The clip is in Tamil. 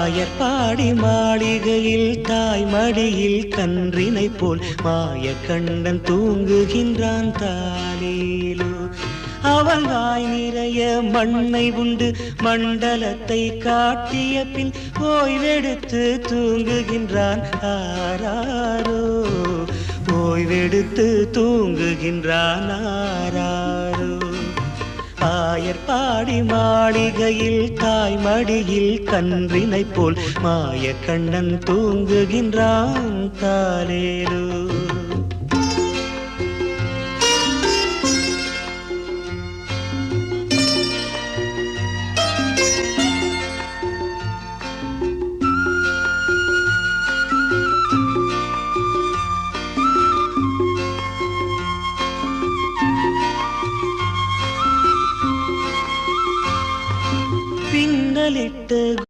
ஆயர்பாடி மாளிகையில் தாய் மடியில் கன்றினை போல் மாய கண்ணன் தூங்குகின்றான் தாலேலோ. அவன் வாய் நிறைய மண்ணை உண்டு மண்டலத்தை காட்டிய பின் ஓய்வெடுத்து தூங்குகின்றான் ஆராரோ. ஓய்வெடுத்து தூங்குகின்றான் ஆராரோ. ஆயர்பாடி மாளிகையில் தாய் மடியில் கன்றினை போல் மாய கண்ணன் தூங்குகின்றான் தாலேலோ.